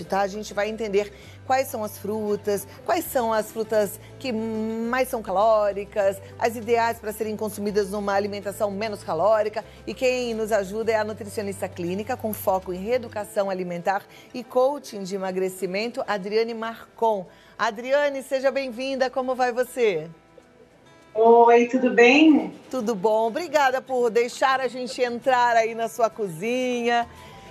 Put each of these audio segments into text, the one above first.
tá? A gente vai entender quais são as frutas que mais são calóricas, as ideais para serem consumidas numa alimentação menos calórica. E quem nos ajuda é a nutricionista clínica com foco em reeducação alimentar e coaching de emagrecimento, Adriane Marcon. Adriane, seja bem-vinda, como vai você? Oi, tudo bem? Tudo bom, obrigada por deixar a gente entrar aí na sua cozinha.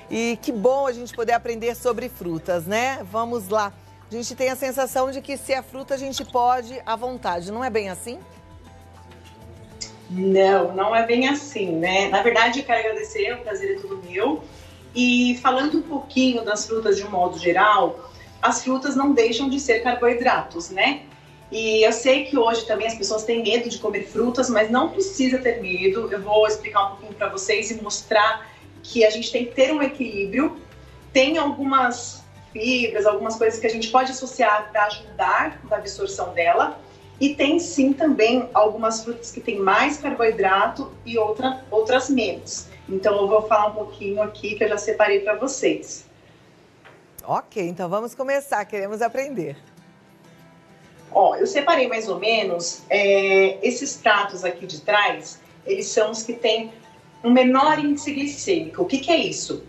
E que bom a gente poder aprender sobre frutas, né? Vamos lá. A gente tem a sensação de que se é fruta a gente pode à vontade, não é bem assim? Não, não é bem assim, né? Na verdade, eu quero agradecer, o prazer é todo meu. E falando um pouquinho das frutas de um modo geral, as frutas não deixam de ser carboidratos, né? E eu sei que hoje também as pessoas têm medo de comer frutas, mas não precisa ter medo. Eu vou explicar um pouquinho para vocês e mostrar que a gente tem que ter um equilíbrio. Tem algumas fibras, algumas coisas que a gente pode associar para ajudar na absorção dela. E tem sim também algumas frutas que têm mais carboidrato e outras menos. Então eu vou falar um pouquinho aqui que eu já separei para vocês. Ok, então vamos começar, queremos aprender. Ó, eu separei mais ou menos esses pratos aqui de trás, eles são os que têm um menor índice glicêmico. O que é isso?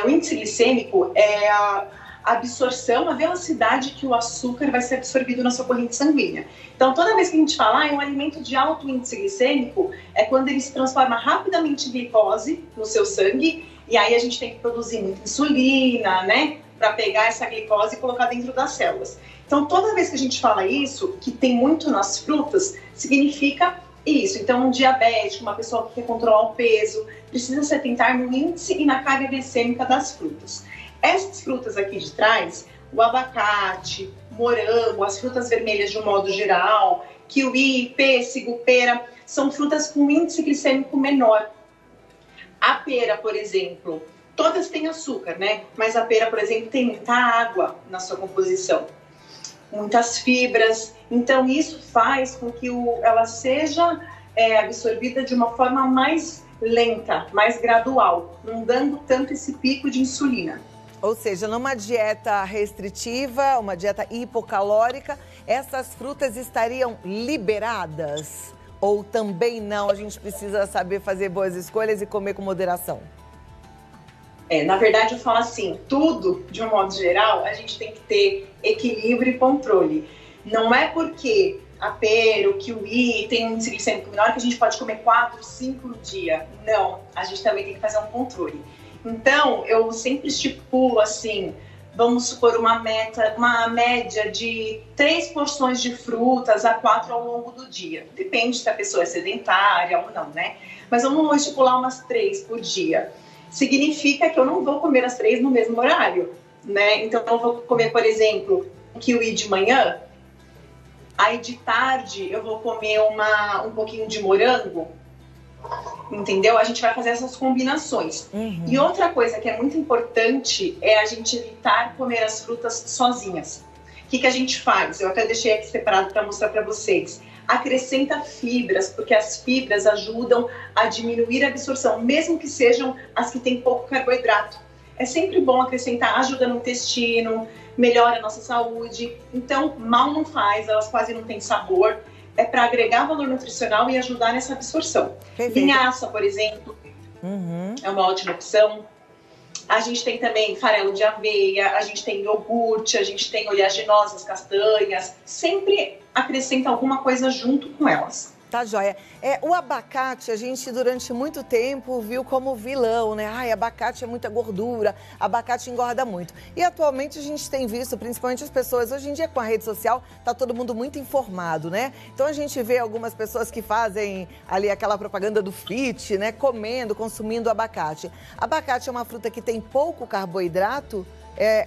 O índice glicêmico é a absorção, a velocidade que o açúcar vai ser absorvido na sua corrente sanguínea. Então, toda vez que a gente fala um alimento de alto índice glicêmico, é quando ele se transforma rapidamente em glicose no seu sangue, e aí a gente tem que produzir muita insulina, né, para pegar essa glicose e colocar dentro das células. Então, toda vez que a gente fala isso, que tem muito nas frutas, significa isso. Então, um diabético, uma pessoa que quer controlar o peso, precisa se atentar no índice e na carga glicêmica das frutas. Essas frutas aqui de trás, o abacate, morango, as frutas vermelhas de um modo geral, kiwi, pêssego, pera, são frutas com índice glicêmico menor. A pera, por exemplo, todas têm açúcar, né? Mas a pera, por exemplo, tem muita água na sua composição, muitas fibras. Então, isso faz com que ela seja absorvida de uma forma mais lenta, mais gradual, não dando tanto esse pico de insulina. Ou seja, numa dieta restritiva, uma dieta hipocalórica, essas frutas estariam liberadas? Ou também não? A gente precisa saber fazer boas escolhas e comer com moderação? Na verdade, eu falo assim, tudo, de um modo geral, a gente tem que ter equilíbrio e controle. Não é porque a pera, o kiwi tem um índice glicêmico menor que a gente pode comer 4, 5 no dia. Não, a gente também tem que fazer um controle. Então, eu sempre estipulo assim, vamos supor uma média de 3 porções de frutas a 4 ao longo do dia. Depende se a pessoa é sedentária ou não, né? Mas vamos estipular umas 3 por dia. Significa que eu não vou comer as 3 no mesmo horário, né? Então, eu vou comer, por exemplo, um kiwi de manhã, aí de tarde eu vou comer um pouquinho de morango, entendeu? A gente vai fazer essas combinações. E outra coisa que é muito importante é a gente evitar comer as frutas sozinhas. O que a gente faz? Eu até deixei aqui separado para mostrar para vocês. Acrescenta fibras, porque as fibras ajudam a diminuir a absorção, mesmo que sejam as que têm pouco carboidrato. É sempre bom acrescentar, ajuda no intestino, melhora a nossa saúde. Então, mal não faz, elas quase não têm sabor. É para agregar valor nutricional e ajudar nessa absorção. Linhaça, por exemplo, é uma ótima opção. A gente tem também farelo de aveia, a gente tem iogurte, a gente tem oleaginosas, castanhas. Sempre acrescenta alguma coisa junto com elas. Tá joia. O abacate, a gente durante muito tempo viu como vilão, né? Ai, abacate é muita gordura, abacate engorda muito. E atualmente a gente tem visto, principalmente as pessoas, hoje em dia com a rede social, tá todo mundo muito informado, né? Então a gente vê algumas pessoas que fazem ali aquela propaganda do fit, né? Comendo, consumindo abacate. Abacate é uma fruta que tem pouco carboidrato.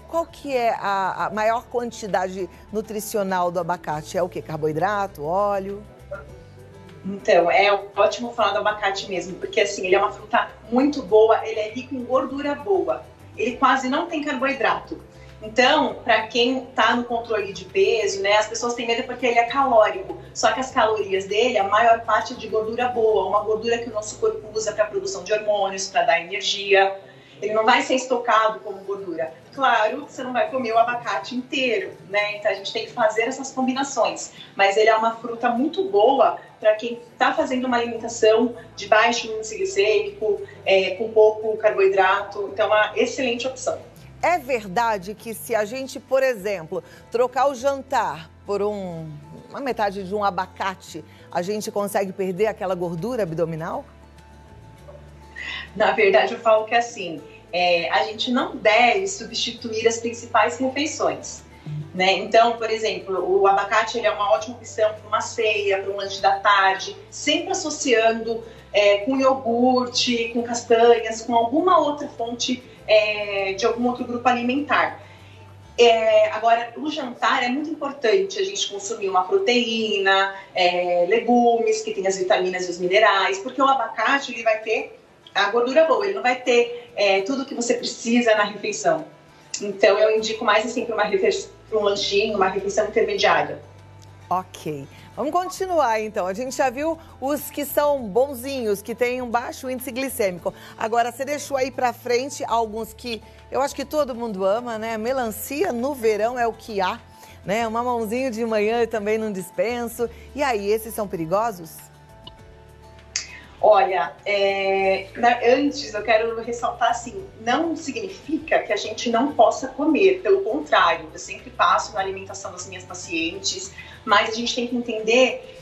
Qual que é a maior quantidade nutricional do abacate? É o quê? Carboidrato, óleo? Então, é ótimo falar do abacate mesmo, porque assim, ele é uma fruta muito boa, ele é rico em gordura boa, ele quase não tem carboidrato. Então, para quem tá no controle de peso, né, as pessoas têm medo porque ele é calórico, só que as calorias dele, a maior parte é de gordura boa, uma gordura que o nosso corpo usa para a produção de hormônios, para dar energia. Ele não vai ser estocado como gordura. claro, você não vai comer o abacate inteiro, né? Então a gente tem que fazer essas combinações. Mas ele é uma fruta muito boa para quem está fazendo uma alimentação de baixo índice glicêmico, com pouco carboidrato. Então é uma excelente opção. É verdade que se a gente, por exemplo, trocar o jantar por uma metade de um abacate, a gente consegue perder aquela gordura abdominal? Na verdade, eu falo que assim, a gente não deve substituir as principais refeições, né? Então, por exemplo, o abacate ele é uma ótima opção para uma ceia, para um lanche da tarde, sempre associando com iogurte, com castanhas, com alguma outra fonte de algum outro grupo alimentar. Agora, o jantar é muito importante a gente consumir uma proteína, legumes, que tem as vitaminas e os minerais, porque o abacate ele vai ter a gordura boa, ele não vai ter tudo que você precisa na refeição. Então, eu indico mais assim para um lanchinho, uma refeição intermediária. Ok. Vamos continuar, então. A gente já viu os que são bonzinhos, que têm um baixo índice glicêmico. Agora, você deixou aí pra frente alguns que eu acho que todo mundo ama, né? Melancia no verão é o que há, né? Um mamãozinho de manhã eu também não dispenso. E aí, esses são perigosos? Olha, antes eu quero ressaltar assim, não significa que a gente não possa comer, pelo contrário, eu sempre passo na alimentação das minhas pacientes, mas a gente tem que entender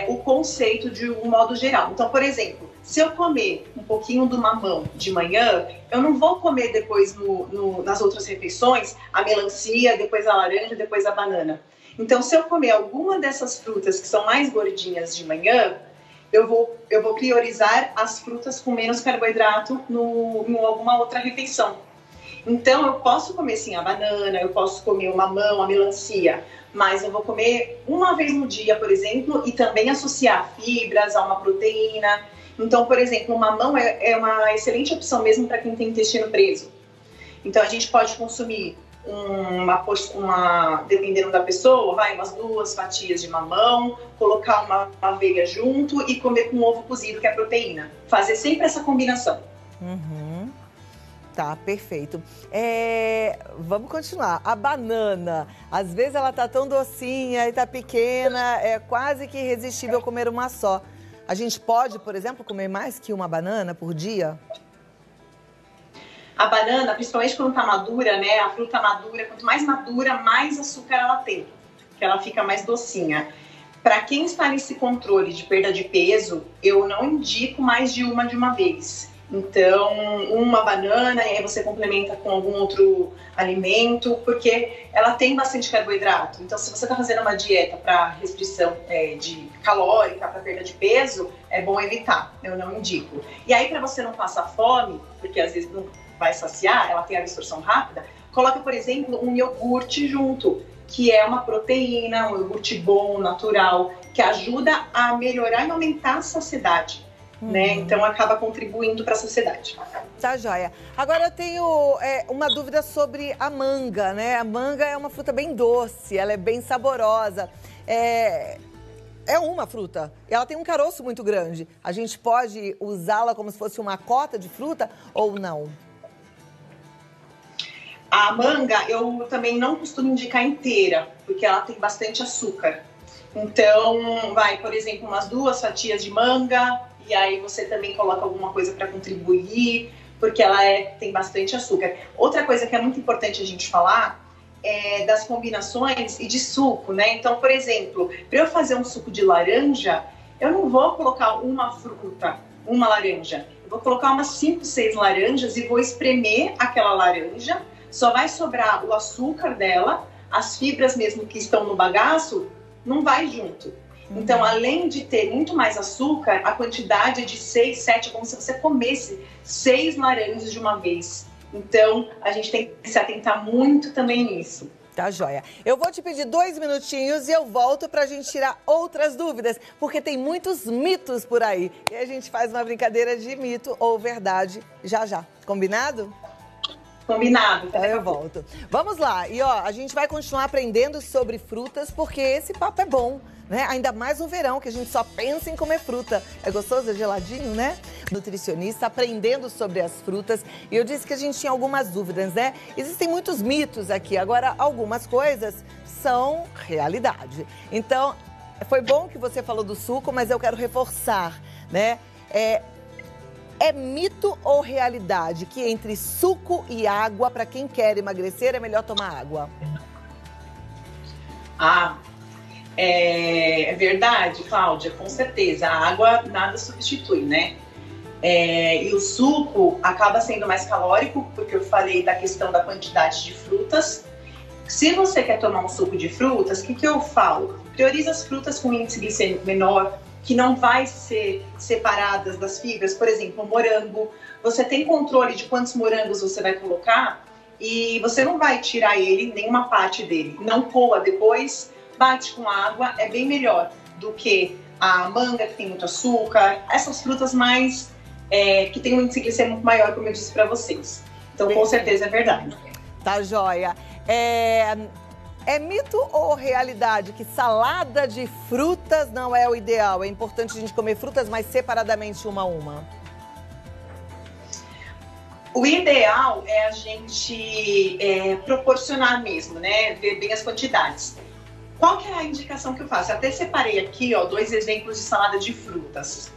o conceito de um modo geral. Então, por exemplo, se eu comer um pouquinho do mamão de manhã, eu não vou comer depois nas outras refeições a melancia, depois a laranja, depois a banana. Então, se eu comer alguma dessas frutas que são mais gordinhas de manhã, eu vou priorizar as frutas com menos carboidrato em alguma outra refeição. Então, eu posso comer sim a banana, eu posso comer o mamão, a melancia, mas eu vou comer uma vez no dia, por exemplo, e também associar fibras a uma proteína. Então, por exemplo, o mamão é uma excelente opção mesmo para quem tem intestino preso. Então, a gente pode consumir dependendo da pessoa, umas 2 fatias de mamão, colocar uma aveia junto e comer com ovo cozido, que é proteína. Fazer sempre essa combinação. Uhum. Tá, perfeito. Vamos continuar. A banana, às vezes ela tá tão docinha e tá pequena, é quase que irresistível comer uma só. A gente pode, por exemplo, comer mais que uma banana por dia? A banana, principalmente quando tá madura, né? A fruta madura, quanto mais madura, mais açúcar ela tem, que ela fica mais docinha. Para quem está nesse controle de perda de peso, eu não indico mais de uma vez. Então, uma banana e aí você complementa com algum outro alimento, porque ela tem bastante carboidrato. Então, se você está fazendo uma dieta para restrição de calórica, para perda de peso, é bom evitar, eu não indico. E aí, para você não passar fome, porque às vezes não vai saciar, ela tem absorção rápida, coloca, por exemplo, um iogurte junto, que é uma proteína, um iogurte bom, natural, que ajuda a melhorar e aumentar a saciedade. Né? Então acaba contribuindo para a sociedade. Tá joia. Agora eu tenho uma dúvida sobre a manga, né? A manga é uma fruta bem doce, ela é bem saborosa. É uma fruta, ela tem um caroço muito grande. A gente pode usá-la como se fosse uma cota de fruta ou não? A manga eu também não costumo indicar inteira, porque ela tem bastante açúcar. Então, por exemplo, umas 2 fatias de manga. E aí você também coloca alguma coisa para contribuir, porque ela tem bastante açúcar. Outra coisa que é muito importante a gente falar é das combinações e de suco, né? Então, por exemplo, para eu fazer um suco de laranja, eu não vou colocar uma fruta, uma laranja. Eu vou colocar umas 5, 6 laranjas e vou espremer aquela laranja. Só vai sobrar o açúcar dela, as fibras mesmo que estão no bagaço, não vai junto. Então, além de ter muito mais açúcar, a quantidade é de 6, 7, como se você comesse 6 laranjas de uma vez. Então, a gente tem que se atentar muito também nisso. Tá joia. Eu vou te pedir 2 minutinhos e eu volto pra gente tirar outras dúvidas, porque tem muitos mitos por aí. E a gente faz uma brincadeira de mito ou verdade já já. Combinado? Combinado. Aí eu volto. Vamos lá. E ó, a gente vai continuar aprendendo sobre frutas, porque esse papo é bom, né? Ainda mais no verão, que a gente só pensa em comer fruta. É gostoso, é geladinho, né? Nutricionista, aprendendo sobre as frutas. E eu disse que a gente tinha algumas dúvidas, né? Existem muitos mitos aqui. Agora, algumas coisas são realidade. Então, foi bom que você falou do suco, mas eu quero reforçar, né? É mito ou realidade que entre suco e água, para quem quer emagrecer, é melhor tomar água? É verdade, Cláudia, com certeza. A água nada substitui, né? E o suco acaba sendo mais calórico, porque eu falei da questão da quantidade de frutas. Se você quer tomar um suco de frutas, o que eu falo? Prioriza as frutas com índice glicêmico menor, que não vai ser separadas das fibras. Por exemplo, o morango, você tem controle de quantos morangos você vai colocar e você não vai tirar ele, nenhuma parte dele. Não coa depois, bate com água, é bem melhor do que a manga, que tem muito açúcar, essas frutas mais que tem um índice glicêmico maior, como eu disse para vocês. Então, com certeza é verdade. Tá joia. É mito ou realidade que salada de frutas não é o ideal? É importante a gente comer frutas, mas separadamente uma a uma? O ideal é a gente proporcionar mesmo, né? Ver bem as quantidades. Qual que é a indicação que eu faço? Até separei aqui, ó, 2 exemplos de salada de frutas.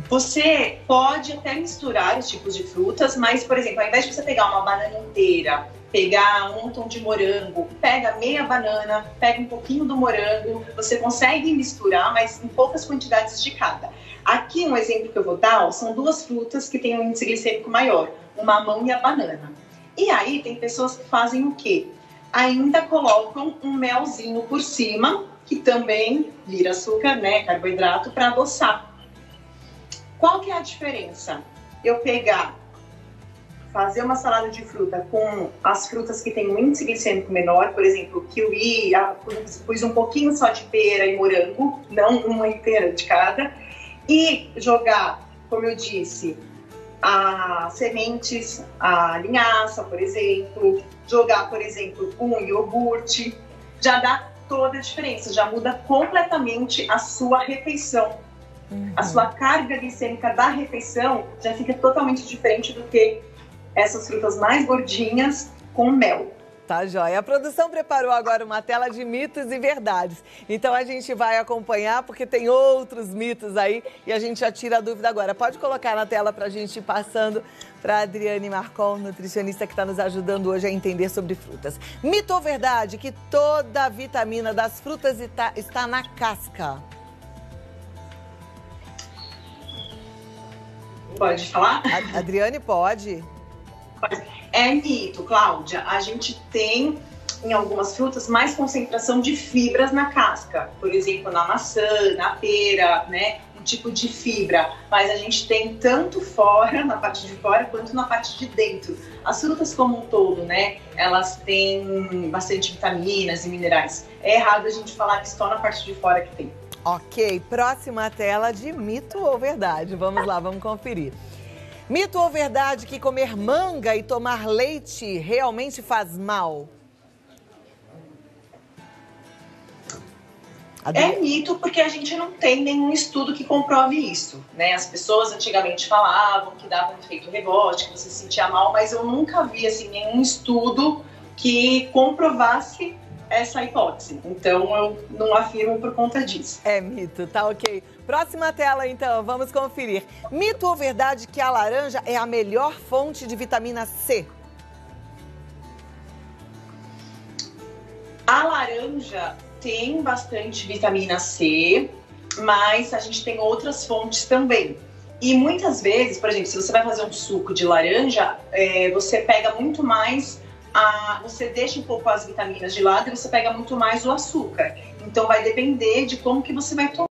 Você pode até misturar os tipos de frutas, mas, por exemplo, ao invés de você pegar uma banana inteira, pegar um montão de morango, pega meia banana, pega um pouquinho do morango, você consegue misturar, mas em poucas quantidades de cada. Aqui um exemplo que eu vou dar, ó, são 2 frutas que têm um índice glicêmico maior, o mamão e a banana. E aí tem pessoas que fazem o quê? Ainda colocam um melzinho por cima, que também vira açúcar, né, carboidrato, para adoçar. Qual que é a diferença? Eu fazer uma salada de fruta com as frutas que têm um índice glicêmico menor, por exemplo, kiwi, pus um pouquinho só de pera e morango, não uma inteira de cada, e jogar, como eu disse, as sementes, a linhaça, por exemplo, jogar, por exemplo, um iogurte, já dá toda a diferença, já muda completamente a sua refeição. A sua carga glicêmica da refeição já fica totalmente diferente do que essas frutas mais gordinhas com mel. Tá joia. A produção preparou agora uma tela de mitos e verdades. Então a gente vai acompanhar, porque tem outros mitos aí e a gente já tira a dúvida agora. Pode colocar na tela pra gente ir passando para Adriane Marcon, nutricionista que está nos ajudando hoje a entender sobre frutas. Mito ou verdade que toda a vitamina das frutas está na casca? Pode falar? Adriane, pode. É mito, Cláudia. A gente tem, em algumas frutas, mais concentração de fibras na casca. Por exemplo, na maçã, na pera, né? Um tipo de fibra. Mas a gente tem tanto fora, na parte de fora, quanto na parte de dentro. As frutas como um todo, né? Elas têm bastante vitaminas e minerais. É errado a gente falar que só na parte de fora que tem. Ok, próxima tela de mito ou verdade. Vamos lá, vamos conferir. Mito ou verdade que comer manga e tomar leite realmente faz mal? É mito porque a gente não tem nenhum estudo que comprove isso, né? As pessoas antigamente falavam que dava um efeito rebote, que você se sentia mal, mas eu nunca vi assim, nenhum estudo que comprovasse essa hipótese. Então, eu não afirmo por conta disso. É mito, tá ok. Próxima tela, então, vamos conferir. Mito ou verdade que a laranja é a melhor fonte de vitamina C? A laranja tem bastante vitamina C, mas a gente tem outras fontes também. E muitas vezes, por exemplo, se você vai fazer um suco de laranja, você pega muito mais você deixa um pouco as vitaminas de lado e você pega muito mais o açúcar. Então vai depender de como que você vai tomar.